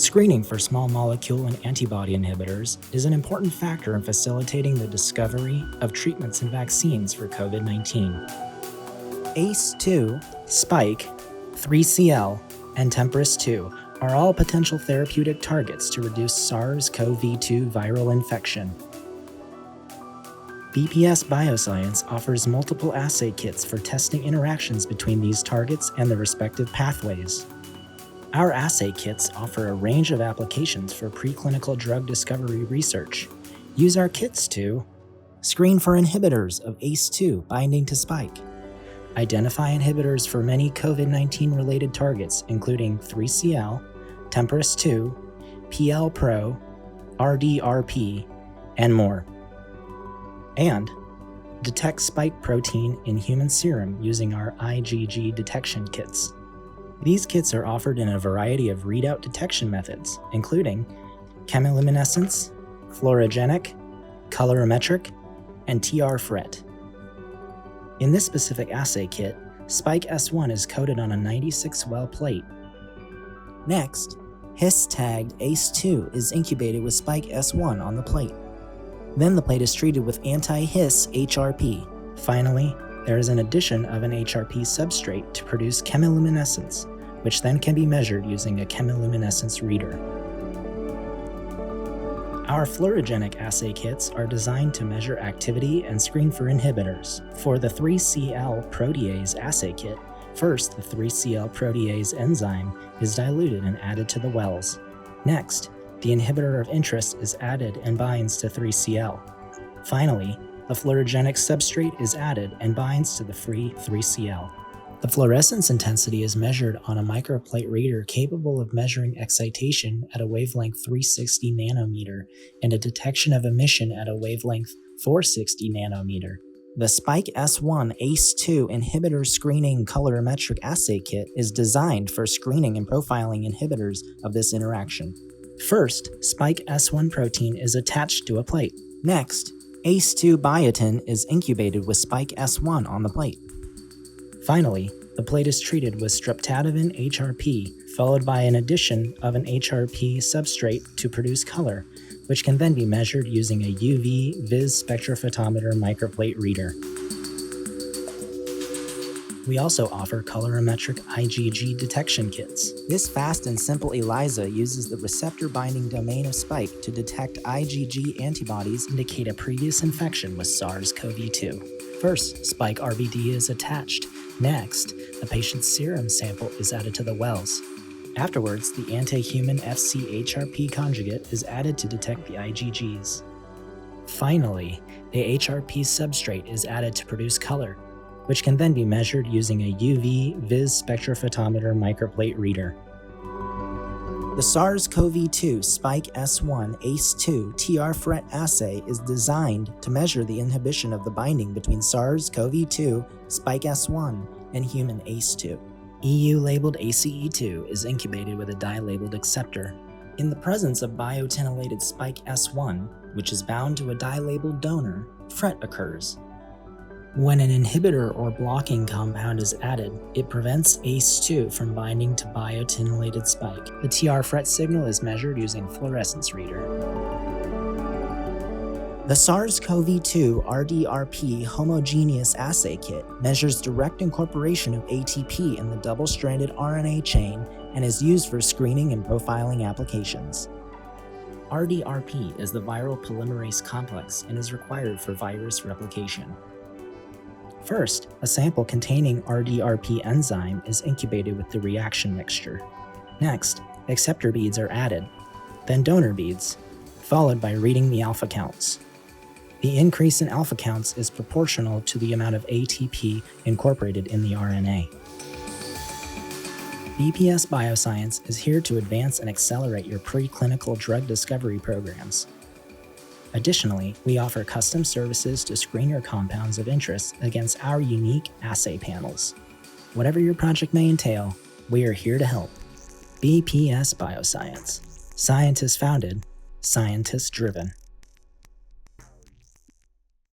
Screening for small molecule and antibody inhibitors is an important factor in facilitating the discovery of treatments and vaccines for COVID-19. ACE2, Spike, 3CL, and TMPRSS2 are all potential therapeutic targets to reduce SARS-CoV-2 viral infection. BPS Bioscience offers multiple assay kits for testing interactions between these targets and the respective pathways. Our assay kits offer a range of applications for preclinical drug discovery research. Use our kits to screen for inhibitors of ACE2 binding to Spike, identify inhibitors for many COVID-19 related targets including 3CL, TMPRSS2, PL-PRO, RDRP, and more, and detect spike protein in human serum using our IgG detection kits. These kits are offered in a variety of readout detection methods, including chemiluminescence, fluorogenic, colorimetric, and TR-FRET. In this specific assay kit, Spike S1 is coated on a 96-well plate. Next, HIS-tagged ACE2 is incubated with Spike S1 on the plate. Then the plate is treated with Anti-HIS-HRP. Finally, there is an addition of an HRP substrate to produce chemiluminescence, which then can be measured using a Chemiluminescence reader. Our fluorogenic assay kits are designed to measure activity and screen for inhibitors. For the 3CL protease assay kit, first the 3CL protease enzyme is diluted and added to the wells. Next, the inhibitor of interest is added and binds to 3CL. Finally, the fluorogenic substrate is added and binds to the free 3CL. The fluorescence intensity is measured on a microplate reader capable of measuring excitation at a wavelength 360 nanometer and a detection of emission at a wavelength 460 nanometer. The Spike S1 ACE2 inhibitor screening colorimetric assay kit is designed for screening and profiling inhibitors of this interaction. First, Spike S1 protein is attached to a plate. Next, ACE2 biotin is incubated with Spike S1 on the plate. Finally, the plate is treated with streptavidin HRP, followed by an addition of an HRP substrate to produce color, which can then be measured using a UV vis spectrophotometer microplate reader. We also offer colorimetric IgG detection kits. This fast and simple ELISA uses the receptor binding domain of Spike to detect IgG antibodies indicate a previous infection with SARS-CoV-2. First, Spike RBD is attached. Next, the patient's serum sample is added to the wells. Afterwards, the anti-human HRP conjugate is added to detect the IgGs. Finally, the HRP substrate is added to produce color, which can then be measured using a UV vis spectrophotometer microplate reader. The SARS-CoV-2 Spike S1 ACE2 TR-FRET assay is designed to measure the inhibition of the binding between SARS-CoV-2 Spike S1 and human ACE2. EU-labeled ACE2 is incubated with a dye-labeled Acceptor. In the presence of biotinylated Spike S1, which is bound to a dye-labeled donor, FRET occurs. When an inhibitor or blocking compound is added, it prevents ACE2 from binding to biotinylated Spike. The TR-FRET signal is measured using Fluorescence Reader. The SARS-CoV-2 RDRP homogeneous assay kit measures direct incorporation of ATP in the double-stranded RNA chain and is used for screening and profiling applications. RDRP is the viral polymerase complex and is required for virus replication. First, a sample containing RDRP enzyme is incubated with the reaction mixture. Next, acceptor beads are added, then donor beads, followed by reading the alpha counts. The increase in alpha counts is proportional to the amount of ATP incorporated in the RNA. BPS Bioscience is here to advance and accelerate your preclinical drug discovery programs. Additionally, we offer custom services to screen your compounds of interest against our unique assay panels. Whatever your project may entail, we are here to help. BPS Bioscience. Scientist founded, scientist driven.